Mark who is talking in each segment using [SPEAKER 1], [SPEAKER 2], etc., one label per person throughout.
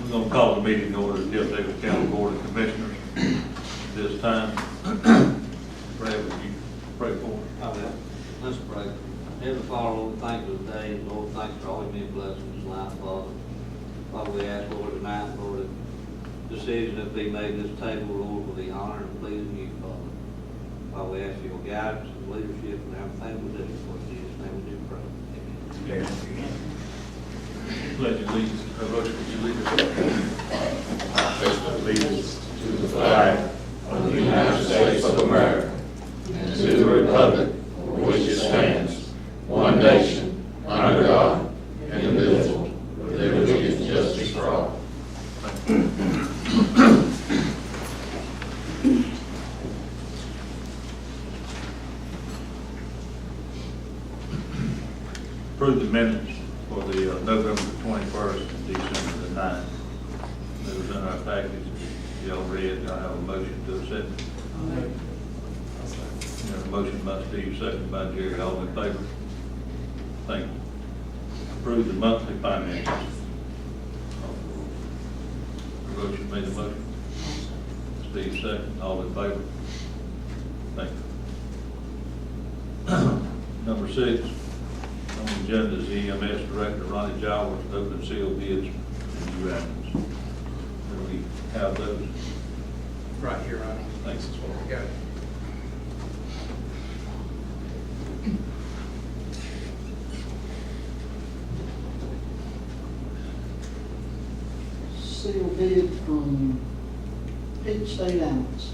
[SPEAKER 1] We're gonna call the meeting order to Jeff Davis County Board of Commissioners this time. Brad, would you pray for us?
[SPEAKER 2] I will. Let's pray. Heavenly Father, Lord, thank you today, and Lord, thank you for all your many blessings in life, Father. Father, we ask, Lord, tonight, Lord, that decision that be made in this table, Lord, will be honored and pleasing you, Father. Father, we ask for your guidance and leadership and everything we do. For Jesus' name we do pray. Amen.
[SPEAKER 1] Pledge allegiance, Roche, would you lead us?
[SPEAKER 3] I pledge allegiance to the flag of the United States of America and to the republic for which it stands, one nation, under God, indivisible, with liberty and justice for all.
[SPEAKER 1] Approve the minutes for the November 21st and December the 9th. It was in our package. Y'all read. I have a motion to accept. A motion by Steve, second by Jerry. All in favor? Thank you. Approve the monthly finances. Roche made the motion. Steve second. All in favor? Thank you. Number 6. On the agenda is EMS Director Ronnie Jowers to open seal bids for new ambulance. Do we have those?
[SPEAKER 4] Right here, Ronnie.
[SPEAKER 1] Thanks.
[SPEAKER 4] This is what we got.
[SPEAKER 5] Seal bid from Peach State Ambulance.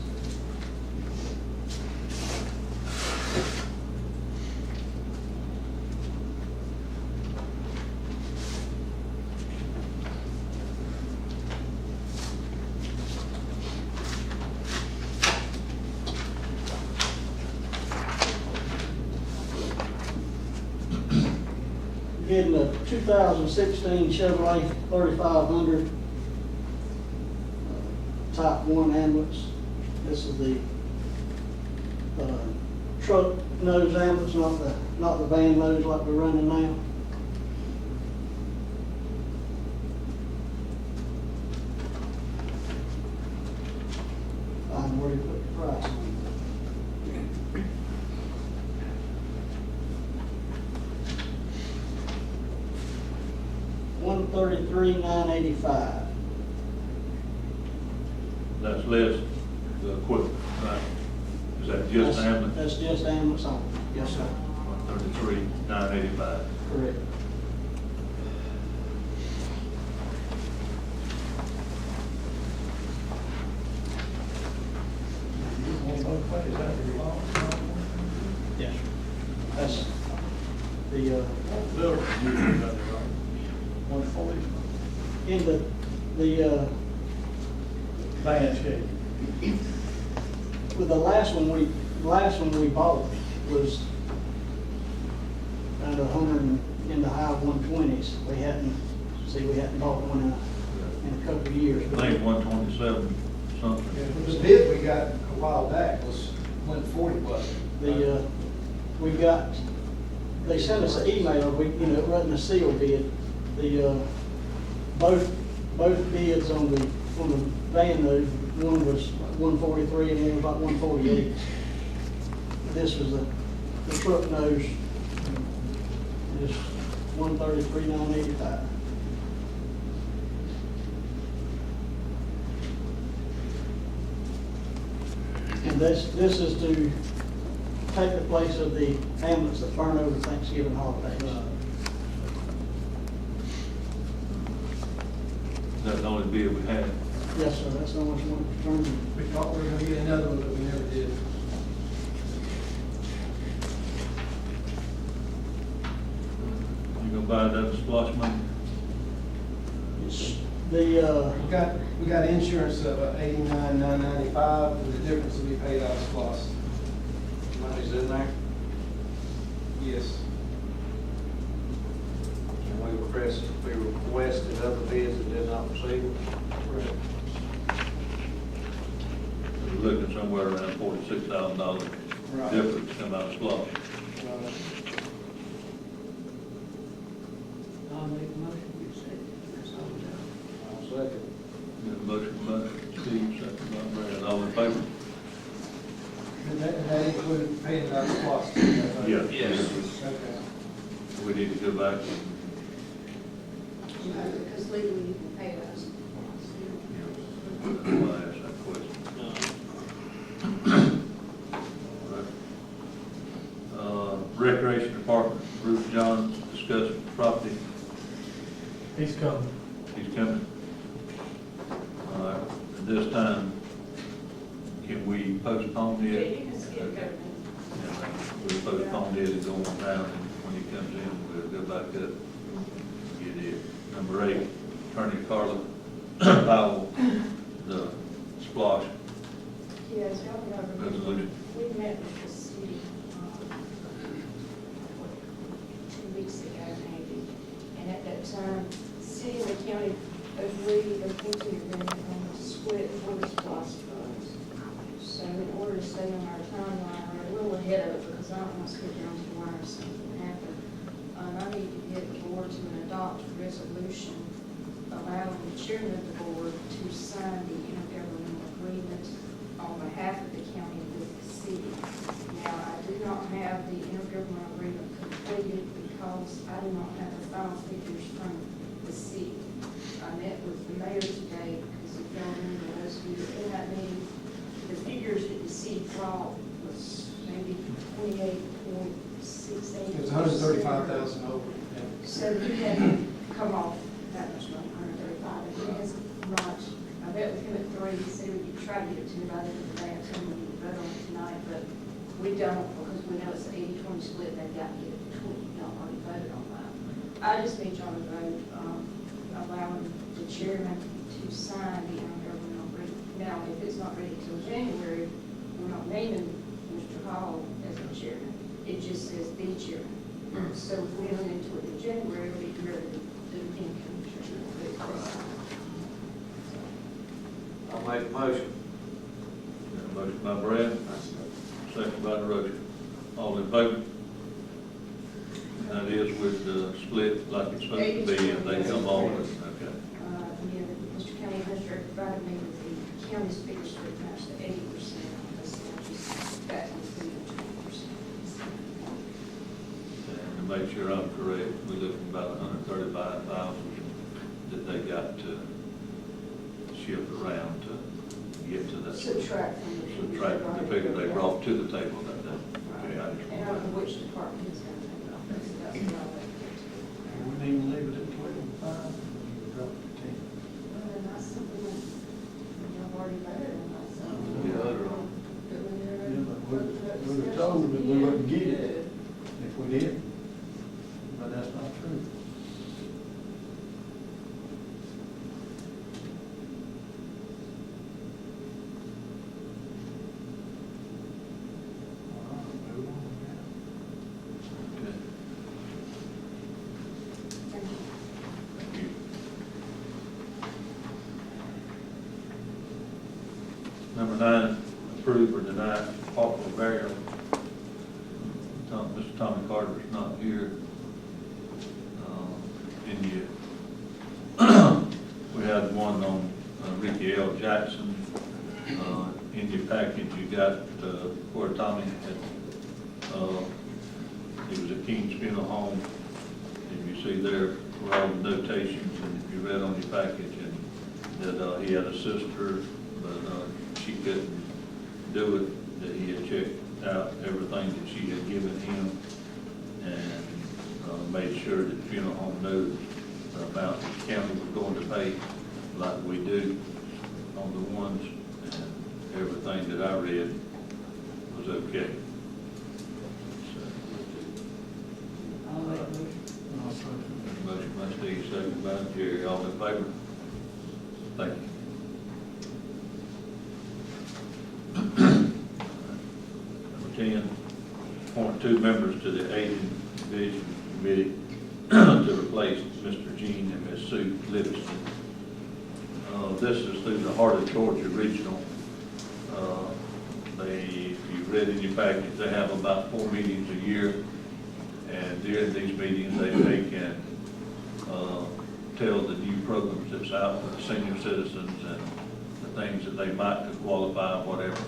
[SPEAKER 5] Getting a 2016 Chevrolet 3500 Type 1 ambulance. This is the truck nose ambulance, not the van nose like we're running now. Find where you put the price on it. $133,985.
[SPEAKER 1] That's less the equipment, right? Is that just ambulance?
[SPEAKER 5] That's just ambulance only. Yes, sir.
[SPEAKER 1] 133,985.
[SPEAKER 5] Correct. Yes. That's the,
[SPEAKER 4] 140.
[SPEAKER 5] in the
[SPEAKER 4] Bad shape.
[SPEAKER 5] with the last one we bought was at 100 in the high 120s. We hadn't bought one in a couple of years.
[SPEAKER 1] I think 127 something.
[SPEAKER 4] The bid we got a while back was 140 was.
[SPEAKER 5] They sent us an email, it wasn't a seal bid. Both bids on the van nose, one was 143 and one was about 148. This was the truck nose, just 133,985. And this is to take the place of the ambulance that burned over Thanksgiving holidays.
[SPEAKER 1] That's the only bid we had.
[SPEAKER 5] Yes, sir, that's the only one returned.
[SPEAKER 4] We thought we were gonna get another one, but we never did.
[SPEAKER 1] You gonna buy that splosh money?
[SPEAKER 5] The,
[SPEAKER 4] We got insurance of $89,995, and the difference will be paid out of SPOS.
[SPEAKER 2] Money's in there,
[SPEAKER 4] Yes.
[SPEAKER 2] and we requested other bids that did not receive them.
[SPEAKER 4] Correct.
[SPEAKER 1] We're looking somewhere around $46,000
[SPEAKER 4] Right.
[SPEAKER 1] difference come out of splosh.
[SPEAKER 5] I'll make a motion, you say, that's all we got.
[SPEAKER 2] I'll second.
[SPEAKER 4] we're paying that cost.
[SPEAKER 1] Yeah.
[SPEAKER 2] Yes.
[SPEAKER 4] Okay.
[SPEAKER 1] We need to go back and,
[SPEAKER 6] Because legally you can pay us.
[SPEAKER 1] I'll ask that question. All right. Recreation Department, Bruce John, discuss property.
[SPEAKER 4] He's coming.
[SPEAKER 1] He's coming. All right, at this time, can we postpone
[SPEAKER 6] Yeah,
[SPEAKER 1] it?
[SPEAKER 6] you can skip
[SPEAKER 1] Okay.
[SPEAKER 6] everything.
[SPEAKER 1] We'll postpone it and go on down, and when he comes in, we'll go back up, get it. Number 8, Attorney Carla Powell, the splosh
[SPEAKER 6] Yes, y'all know.
[SPEAKER 1] resolution.
[SPEAKER 6] We met with the city, 2 weeks ago maybe, and at that time, city and the county agreed, they came to an agreement on the split for the SPOS funds. So in order to stay on our timeline, we're a little ahead of it because I don't want to skip down to the wire if something happened. I need to get the board to adopt a resolution allowing the chairman of the board to sign the intergovernmental agreement on behalf of the county with the city. Now, I do not have the intergovernmental agreement completed because I do not have the final figures from the city. I met with the mayor today because if y'all remember those who were in that meeting, the figures that the city brought was maybe 28.68%.
[SPEAKER 4] It was 135,000 over.
[SPEAKER 6] So he had to come off that much money, 135, and he has not, I met with him at 3, he said we could try to get it to me by the end of the day, I told him we could vote on it tonight, but we don't, because we know it's an 80-20 split, they've got to get it to 20, y'all already voted on that. I just need y'all to vote, allowing the chairman to sign the intergovernmental agreement. Now, if it's not ready till January, we're not naming Mr. Hall as the chairman, it just says the chairman. So if we don't into it in January, we'll be ready to do income treatment.
[SPEAKER 2] I'll make a motion.
[SPEAKER 1] Got a motion by Brad, second by DeRoche. All in favor? That is with the split like it's supposed to be, and they come on with, okay.
[SPEAKER 6] Yeah, Mr. County Administrator provided me with the county's figures to match the 80%. This is just back to the 20%.
[SPEAKER 1] And to make sure I'm correct, we're looking about 135,000 that they got to shift around to get to that.
[SPEAKER 6] Subtract from the
[SPEAKER 1] figure they brought to the table that day. Okay, I just
[SPEAKER 6] And I don't know which department is going to take it off. That's what I would get to.
[SPEAKER 4] We need to leave it at 12.5, drop it to 10.
[SPEAKER 6] Well, then that's something that y'all already voted on. That's something.
[SPEAKER 1] Yeah, voted on.
[SPEAKER 4] Yeah, but we were told that we wouldn't get it if we did, but that's not true.
[SPEAKER 1] Okay.
[SPEAKER 6] Thank you.
[SPEAKER 1] Thank you. Number 9, approve or deny Hawkville burial. Mr. Tommy Carter's not here. We had one on Ricky L. Jackson. In your package, you got where Tommy had, he was at King's Funeral Home. And you see there were all the notations, and you read on your package, and that he had a sister, but she couldn't do it, that he had checked out everything that she had given him, and made sure that the funeral home knew the amount the county was going to pay, like we do on the ones, and everything that I read was okay.
[SPEAKER 5] I'll make a motion.
[SPEAKER 1] Motion by Steve, second by Jerry, all in favor? Thank you. Number 10, appoint 2 members to the Aging Division Committee to replace Mr. Gene and Ms. Sue Livingston. This is through the Heart of Georgia Regional. If you read in your package, they have about 4 meetings a year. And during these meetings, they can tell the new programs that's out for the senior citizens and the things that they might qualify, whatever.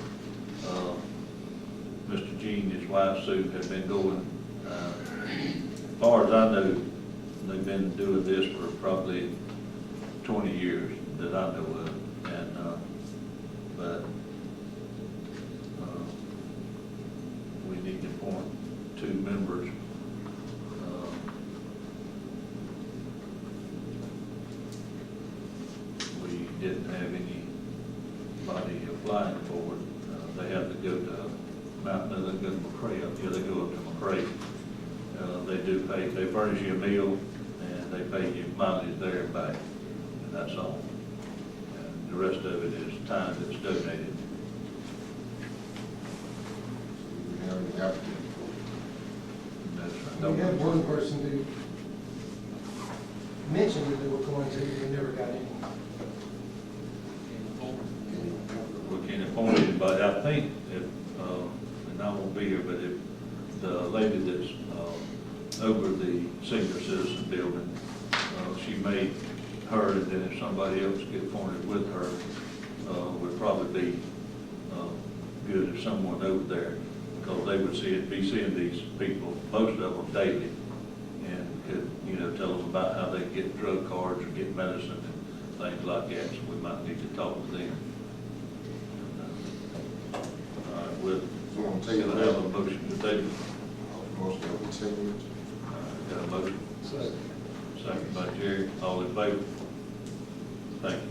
[SPEAKER 1] Mr. Gene, his wife Sue, have been going, as far as I know, they've been doing this for probably 20 years that I know of. And, but we need to appoint 2 members. We didn't have anybody applying for it. They have to go to Mountain, they go to McCray, yeah, they go up to McCray. They do pay, they furnish you a meal, and they pay you mileage there and back, and that's all. And the rest of it is time that's donated.
[SPEAKER 3] We have an applicant.
[SPEAKER 1] And that's-
[SPEAKER 7] We had one person who mentioned that they were going to, but never got any.
[SPEAKER 1] We can appoint anybody. I think if, and I won't be here, but if the lady that's over the senior citizen building, she made her, and then if somebody else get appointed with her, would probably be good if someone over there, because they would be seeing these people, most of them daily, and could, tell them about how they get drug cards or get medicine and things like that, so we might need to talk to them. All right, we'll,
[SPEAKER 3] So we'll take
[SPEAKER 1] can I have a motion to table?
[SPEAKER 3] Motion that we table it.
[SPEAKER 1] Got a motion? Second by Jerry, all in favor? Thank you.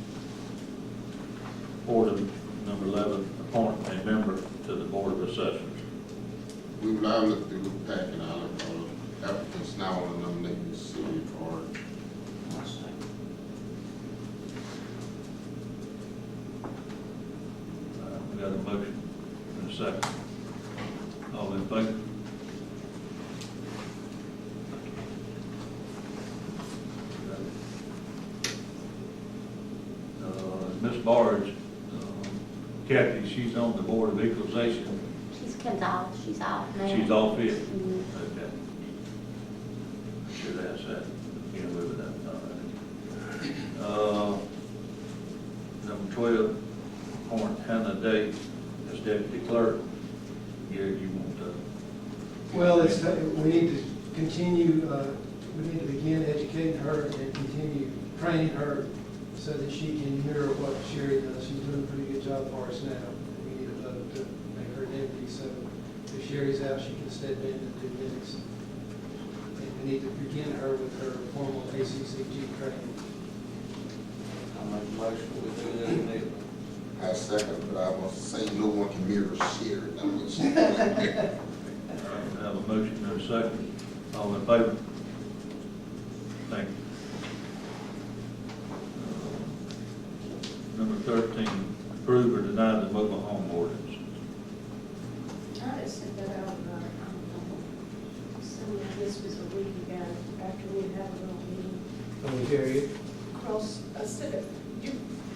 [SPEAKER 1] Order number 11, appoint a member to the Board of Assessors.
[SPEAKER 3] We will now look through the pack and all of our applicants now on the nominating city for
[SPEAKER 1] We got a motion and a second. All in favor? Ms. Barge, Kathy, she's on the Board of Equalization.
[SPEAKER 8] She's off now.
[SPEAKER 1] She's off it?
[SPEAKER 8] Mhm.
[SPEAKER 1] Okay. I should ask that, again, with that. Number 12, appoint Hannah Day as deputy clerk. Gary, you want to?
[SPEAKER 7] Well, we need to continue, we need to begin educating her and continue training her so that she can mirror what Sherry does. She's doing a pretty good job for us now. We need a vote to make her deputy, so if Sherry's out, she can step in and do minutes. And we need to begin her with her formal ACCG training.
[SPEAKER 2] I make a motion we do this immediately.
[SPEAKER 3] I second, but I must say no one can mirror Sherry. That's what she
[SPEAKER 1] All right, we have a motion and a second. All in favor? Thank you. Number 13, approve or deny the mobile home ordinance.
[SPEAKER 6] I just sent that out, some of this was a week ago, after we had a little meeting.
[SPEAKER 4] Can we carry it?
[SPEAKER 6] Cross, I said, do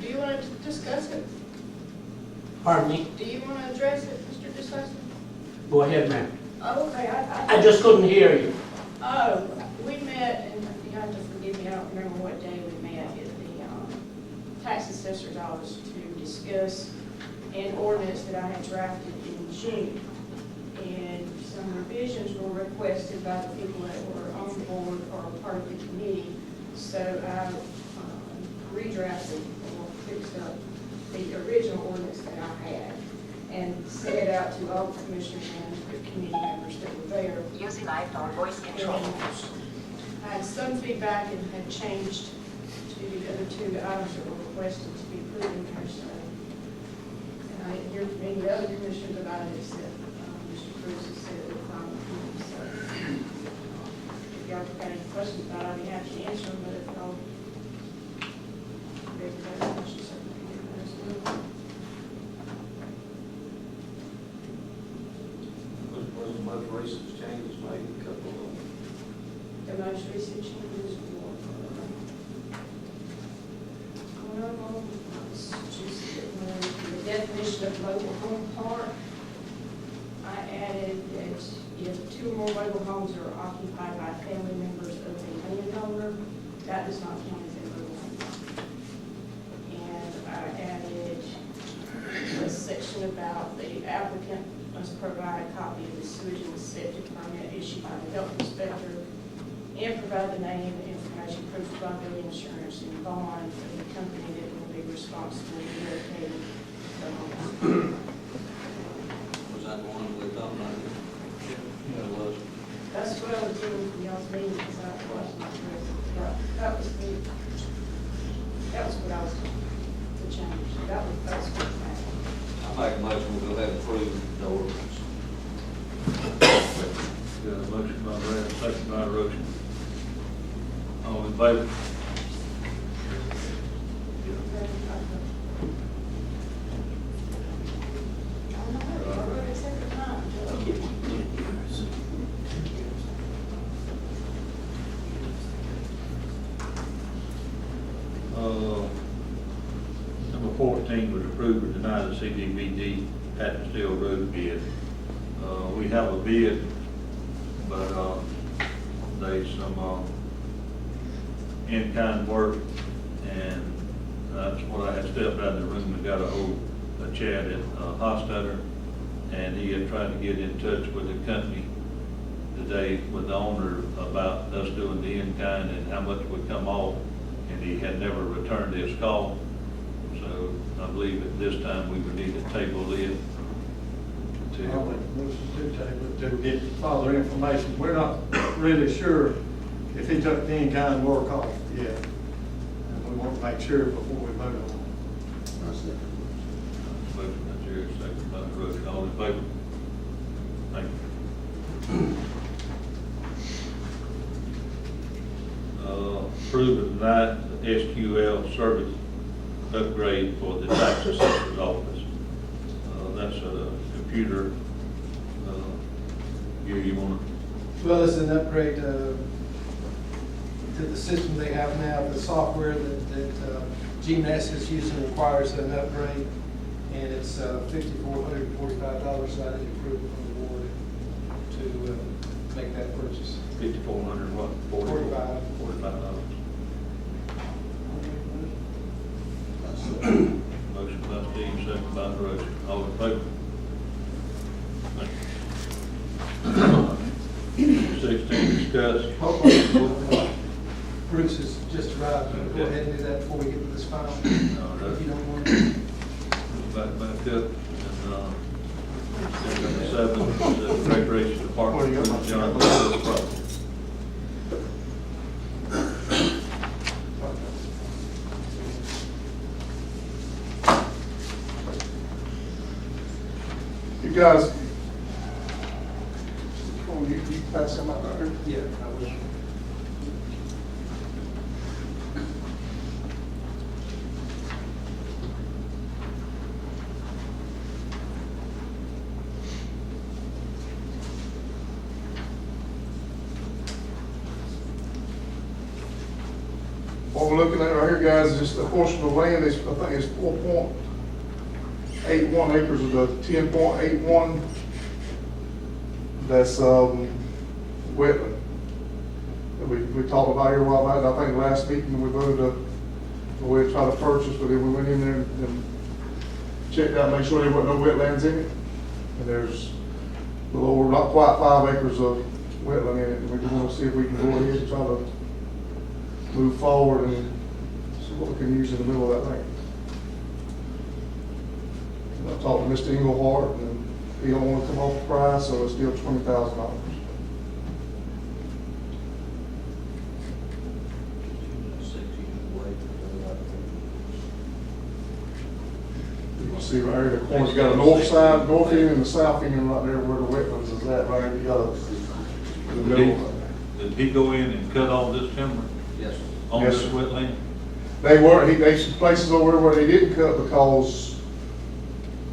[SPEAKER 6] you want to discuss it?
[SPEAKER 9] Pardon me?
[SPEAKER 6] Do you want to address it, Mr. DeSouza?
[SPEAKER 9] Go ahead, ma'am.
[SPEAKER 6] Oh, okay,
[SPEAKER 9] I just couldn't hear you.
[SPEAKER 6] Oh, we met, and you have to forgive me, I don't remember what day we met at the tax assessor's office to discuss an ordinance that I had drafted in June. And some revisions were requested by the people that were on the board or part of the committee. So I redrafted or fixed up the original ordinance that I had and sent it out to all the commissioners and the committee members that were there.
[SPEAKER 8] Using iPhone voice control.
[SPEAKER 6] I had some feedback and had changed to the other 2 items that were requested to be put in there, so. And I didn't hear from any other commissioners about it except Mr. Cruz has said it was fine with him, so. If y'all have any questions about it, I'd be happy to answer them, but if y'all have any questions, certainly let us know.
[SPEAKER 2] What was the most recent changes made, a couple of them?
[SPEAKER 6] The most recent changes were, one of them was just the definition of mobile home park. I added that if 2 or more mobile homes are occupied by family members of a landowner, that does not count as a mobile home park. And I added a section about the applicant must provide a copy of the sewage and septic permit issued by the health inspector and provide the name and information, proof of liability insurance and bond of the company that will be responsible for locating the home.
[SPEAKER 2] Was that the one we talked about? Yeah, it was.
[SPEAKER 6] That's what I was doing for y'all's meeting, because I wasn't present. That was what I was to change. That was what happened.
[SPEAKER 2] I make a motion, we'll go ahead and approve the ordinance.
[SPEAKER 1] Got a motion by Brad, second by Roach. All in favor? Number 14 was approve or deny the CDBG Patton Steel Road bid. We have a bid, but there's some in-kind work, and that's what I had stepped out of the room and got a hold of Chad at Hostetler, and he had tried to get in touch with the company today with the owner about us doing the in-kind and how much would come off, and he had never returned his call. So I believe at this time we would need to table it
[SPEAKER 4] I'll make
[SPEAKER 1] to,
[SPEAKER 4] a motion to table it to get further information. We're not really sure if he took the in-kind work off yet. And we want to make sure before we vote on it.
[SPEAKER 1] motion by Jerry, second by Roach, all in favor? Thank you. Approve and deny the SQL service upgrade for the tax assessor's office. That's a computer, you want
[SPEAKER 7] Well, it's an upgrade to the system they have now. The software that GMS is using requires an upgrade, and it's $5,445, so I need approval from the board to make that purchase.
[SPEAKER 1] to, 5,400 what?
[SPEAKER 7] $45.
[SPEAKER 1] $45. Motion by Steve, second by Roach, all in favor? Thank you. 16, discuss.
[SPEAKER 7] Bruce has just arrived. Go ahead and do that before we get to this final,
[SPEAKER 1] All right.
[SPEAKER 7] if you don't want to.
[SPEAKER 1] Back up, and, number 7, the recreation department, John Lewis property.
[SPEAKER 10] You guys, oh, you pass them out there?
[SPEAKER 7] Yeah, I will.
[SPEAKER 10] What we're looking at right here, guys, is just a portion of land, I think it's 4.81 acres of the 10.81. That's, wetland. That we talked about here a while back, and I think last meeting we voted to, we'd try to purchase, but then we went in there and checked out, make sure there wasn't no wetlands in it. And there's a little over, not quite 5 acres of wetland in it, and we just want to see if we can go ahead and try to move forward and see what we can use in the middle of that thing. And I talked to Mr. Englehart, and he don't want to come off the price, so it's still $20,000. You can see right here, the corner's got a north side, north end and the south end right there where the wetlands is at, right here, you got the middle.
[SPEAKER 1] Did he go in and cut all this timber
[SPEAKER 2] Yes, sir.
[SPEAKER 1] on
[SPEAKER 10] Yes,
[SPEAKER 1] this
[SPEAKER 10] sir.
[SPEAKER 1] wetland?
[SPEAKER 10] There's some places over there where they didn't cut because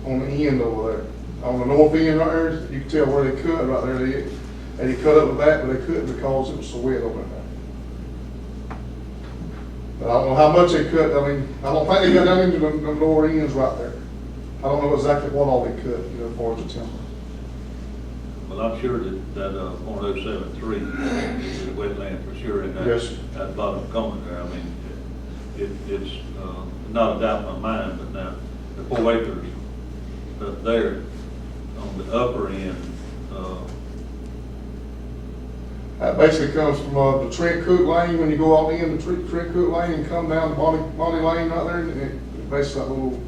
[SPEAKER 10] on the end over there, on the north end right there, you can tell where they cut right there. They cut up with that, but they couldn't because it was so wet over there. But I don't know how much they cut. I mean, I don't think they got down into the lower ends right there. I don't know exactly what all they cut, as far as the timber.
[SPEAKER 1] Well, I'm sure that .073 is a wetland for sure in that,
[SPEAKER 10] Yes, sir.
[SPEAKER 1] that bottom corner there. I mean, it's not a doubt in my mind, but now the 4 acres up there, on the upper end,
[SPEAKER 10] That basically comes from, the Trent Cook Lane, when you go off the end of Trent Cook Lane and come down to Bonnie Lane right there, and it basically that little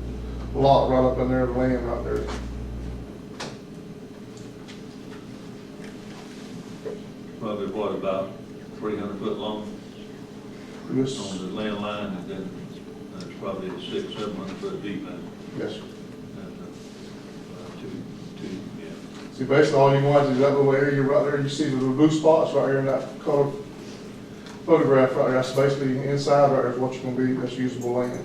[SPEAKER 10] lot right up in there, the land right there.
[SPEAKER 1] probably what, about 300 foot long
[SPEAKER 10] Yes,
[SPEAKER 1] on the land line, and then it's probably a 600-700 foot deep end.
[SPEAKER 10] yes.
[SPEAKER 1] And, two, yeah.
[SPEAKER 10] See, basically all you want is that little area right there, you see the little blue spots right here in that color photograph right there, that's basically inside right there is what you're gonna be, that's usable land.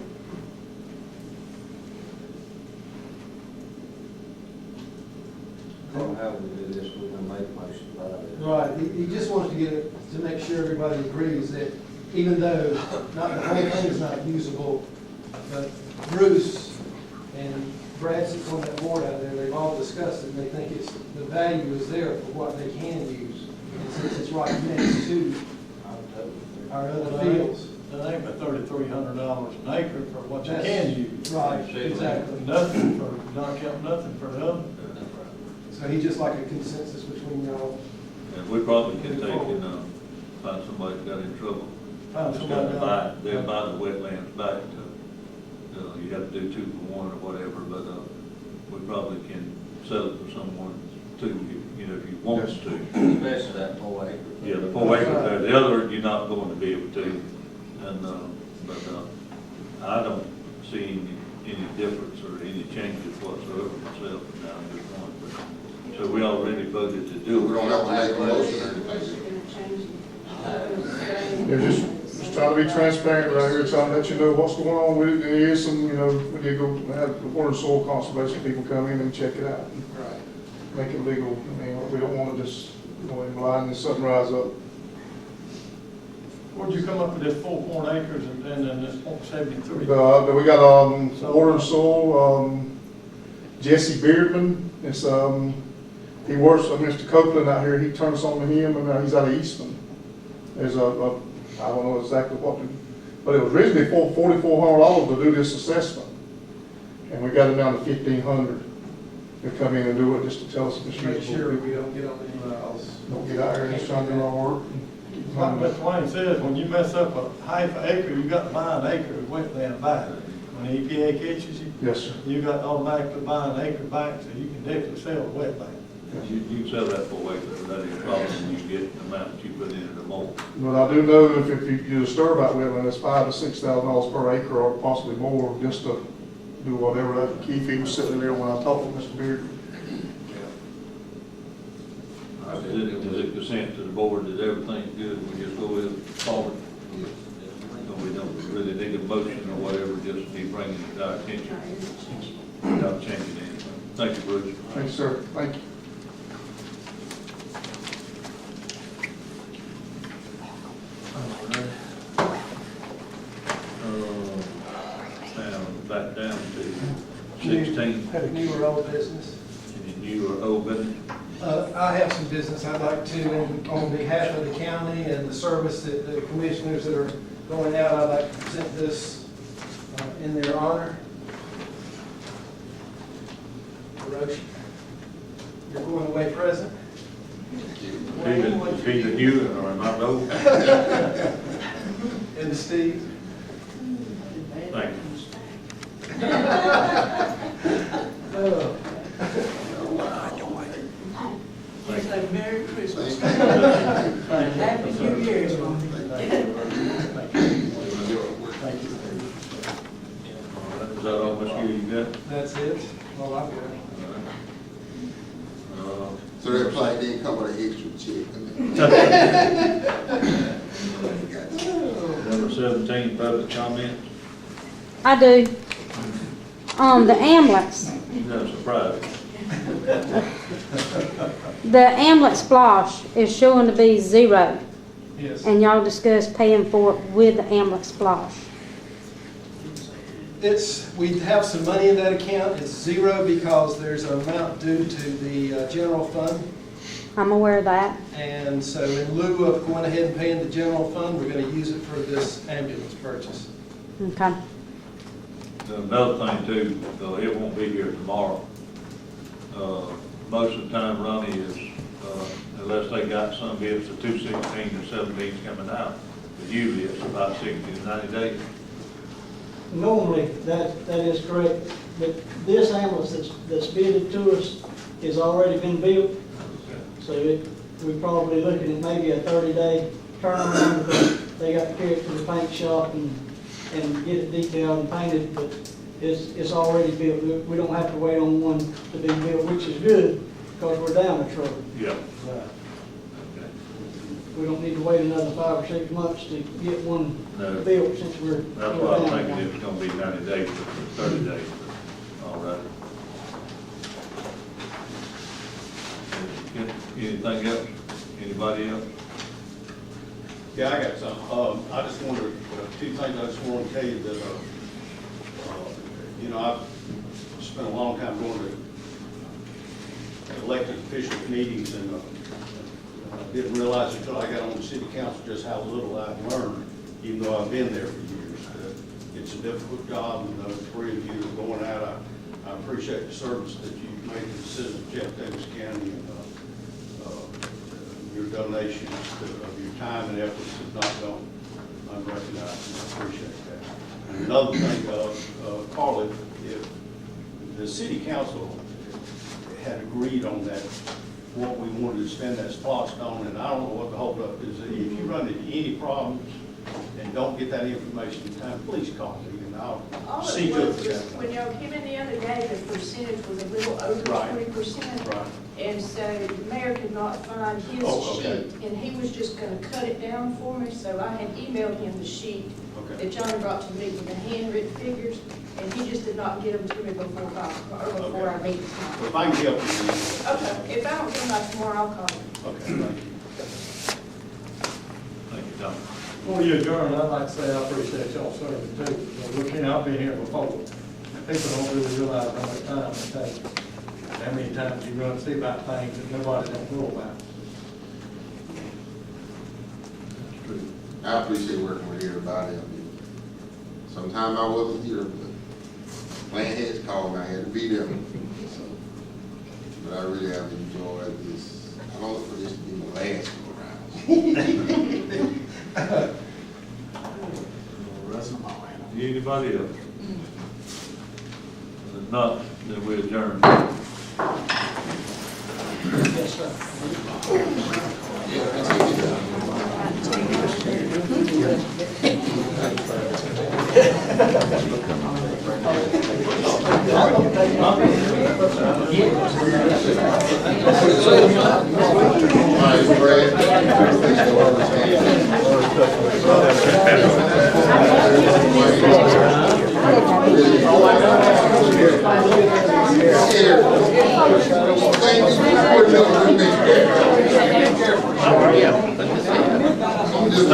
[SPEAKER 2] So how we do this, we're gonna make a motion about it.
[SPEAKER 7] Right, he just wants to get it, to make sure everybody agrees that even though not, the whole thing is not usable, but Bruce and Brad sits on that board out there, they've all discussed it, and they think it's, the value is there for what they can use. And since it's right next to our other fields.
[SPEAKER 4] That ain't but $3,300 an acre for what you
[SPEAKER 7] That's-
[SPEAKER 4] can use.
[SPEAKER 7] Right, exactly.
[SPEAKER 4] Nothing for, not counting nothing for the other.
[SPEAKER 7] So he just like a consensus between y'all.
[SPEAKER 1] And we probably can take and, find somebody that got in trouble.
[SPEAKER 4] Find
[SPEAKER 1] Just
[SPEAKER 4] somebody
[SPEAKER 1] got to buy,
[SPEAKER 4] else.
[SPEAKER 1] they'll buy the wetlands back to, you have to do 2 for 1 or whatever, but, we probably can sell it for someone too, you know, if you want
[SPEAKER 10] Yes.
[SPEAKER 1] to.
[SPEAKER 2] Especially that 4 acre.
[SPEAKER 1] Yeah, the 4 acres there, the other, you're not going to be able to, and, but, I don't see any difference or any changes whatsoever myself now in this one, but, so we already voted to do it.
[SPEAKER 3] We don't have to make a motion or
[SPEAKER 6] Gonna
[SPEAKER 3] anything.
[SPEAKER 6] change it.
[SPEAKER 10] They're just trying to be transparent right here, trying to let you know what's going on with it. There is some, you know, we did go have the water and soil conservation people come in and check it out.
[SPEAKER 7] Right.
[SPEAKER 10] Make it legal. I mean, we don't want to just go in blind and something rise up.
[SPEAKER 4] Where'd you come up with this 4 acres and then this .73?
[SPEAKER 10] We got, water and soil, Jesse Beardman, it's, he works, Mr. Copeland out here, he turned us on to him, and he's out of Eastman. There's I don't know exactly what, but it was originally $4,400 to do this assessment. And we got it down to $1,500 to come in and do it, just to tell us if it's
[SPEAKER 7] Make sure
[SPEAKER 10] usable.
[SPEAKER 7] we don't get on anybody else.
[SPEAKER 10] Don't get out here and just try to do our work.
[SPEAKER 4] Like Mr. Wayne says, when you mess up a half an acre, you got to buy an acre of wetland back. When the EPA catches you,
[SPEAKER 10] Yes, sir.
[SPEAKER 4] you got to automatically buy an acre back, so you can definitely sell the wetland.
[SPEAKER 1] You can sell that 4 acres, that ain't a problem, when you get the amount that you put in the mold.
[SPEAKER 10] But I do know if you disturb that wetland, it's $5,000 to $6,000 per acre or possibly more, just to do whatever. That Keith, he was sitting there when I talked with Mr. Beard.
[SPEAKER 1] Is it consent to the board that everything's good, we just go with forward? So we don't really need a motion or whatever, just be bringing it to our attention, without changing anything. Thank you, Bruce.
[SPEAKER 10] Thank you, sir. Thank you.
[SPEAKER 1] Now, back down to 16,
[SPEAKER 7] New or old business?
[SPEAKER 1] any new or old business?
[SPEAKER 7] I have some business I'd like to, and on behalf of the county and the service that the commissioners that are going out, I'd like to present this in their honor. Roche, you're going away present.
[SPEAKER 1] Either new or am I old?
[SPEAKER 7] And Steve.
[SPEAKER 1] Thank you.
[SPEAKER 7] Oh.
[SPEAKER 1] Thank you.
[SPEAKER 11] Say Merry Christmas.
[SPEAKER 4] Thank you.
[SPEAKER 11] Happy New Year.
[SPEAKER 1] Is that all, Ms. Gill, you got?
[SPEAKER 7] That's it. Well, I've got.
[SPEAKER 3] So that flight didn't come with an extra check.
[SPEAKER 1] Number 17, public comment.
[SPEAKER 12] I do. The ambulance,
[SPEAKER 1] No surprise.
[SPEAKER 12] the ambulance splosh is showing to be 0,
[SPEAKER 7] Yes.
[SPEAKER 12] and y'all discussed paying for it with the ambulance splosh.
[SPEAKER 7] We have some money in that account. It's 0 because there's an amount due to the general fund.
[SPEAKER 12] I'm aware of that.
[SPEAKER 7] And so in lieu of going ahead and paying the general fund, we're going to use it for this ambulance purchase.
[SPEAKER 12] Okay.
[SPEAKER 1] Another thing too, it won't be here tomorrow. most of the time, Ronnie, is, unless they got some bids for 216 or 17 coming out, but usually it's about 60 to 90 days.
[SPEAKER 5] Normally, that is correct, but this ambulance that's bidded to us has already been built, so we're probably looking at maybe a 30-day turnaround, because they got to carry it to the paint shop and get it detailed and painted, but it's already built. We don't have to wait on one to be built, which is good, because we're down a truck.
[SPEAKER 1] Yeah.
[SPEAKER 5] Right. We don't need to wait another 5 or 6 months to get one
[SPEAKER 1] No.
[SPEAKER 5] built, since we're
[SPEAKER 1] That's
[SPEAKER 5] we're
[SPEAKER 1] why I'm
[SPEAKER 5] down
[SPEAKER 1] thinking
[SPEAKER 5] one.
[SPEAKER 1] it was gonna be 90 days, but 30 days, but all right. Anything else? Anybody else?
[SPEAKER 13] Yeah, I got some. I just wanted, 2 things I just wanted to tell you that, you know, I've spent a long time going to elected official meetings, and I didn't realize until I got on the city council just how little I've learned, even though I've been there for years. It's a difficult job, and the 3 of you are going out. I appreciate the service that you've made to the citizens of Jeff Davis County, and your donations of your time and efforts have not gone unrecognized, and I appreciate that. And another thing, Carl, if the city council had agreed on that, what we wanted to spend that SPOS on, and I don't know what the holdup is, if you run into any problems and don't get that information in time, please call me, and I'll
[SPEAKER 6] All
[SPEAKER 13] see
[SPEAKER 6] it
[SPEAKER 13] to
[SPEAKER 6] was,
[SPEAKER 13] it.
[SPEAKER 6] when y'all came in the other day, the percentage was a little over
[SPEAKER 13] Right.
[SPEAKER 6] 20%.
[SPEAKER 13] Right.
[SPEAKER 6] And so the mayor could not find his
[SPEAKER 13] Oh, okay.
[SPEAKER 6] sheet, and he was just gonna cut it down for me, so I had emailed him the sheet
[SPEAKER 13] Okay.
[SPEAKER 6] that John brought to me with the handwritten figures, and he just did not get them to me before
[SPEAKER 13] Okay.
[SPEAKER 6] our meeting
[SPEAKER 13] Well,
[SPEAKER 6] tonight.
[SPEAKER 13] if I can help you.
[SPEAKER 6] Okay, if I don't get them by tomorrow, I'll call you.
[SPEAKER 13] Okay, thank you.
[SPEAKER 1] Thank you, Tom.
[SPEAKER 4] Before you adjourn, I'd like to say I appreciate y'all serving too. Look, I've been here before. People don't really realize how much time it takes. How many times you run, see about things that nobody don't know about.
[SPEAKER 1] That's true.
[SPEAKER 3] I appreciate working with everybody. I mean, sometimes I wasn't here, but playing heads called me, I had to be there. So, but I really have enjoyed this. I don't look for this to be my last go around.
[SPEAKER 1] All right. Anybody else? If not, then we adjourn.
[SPEAKER 5] Yes, sir.
[SPEAKER 3] I'm just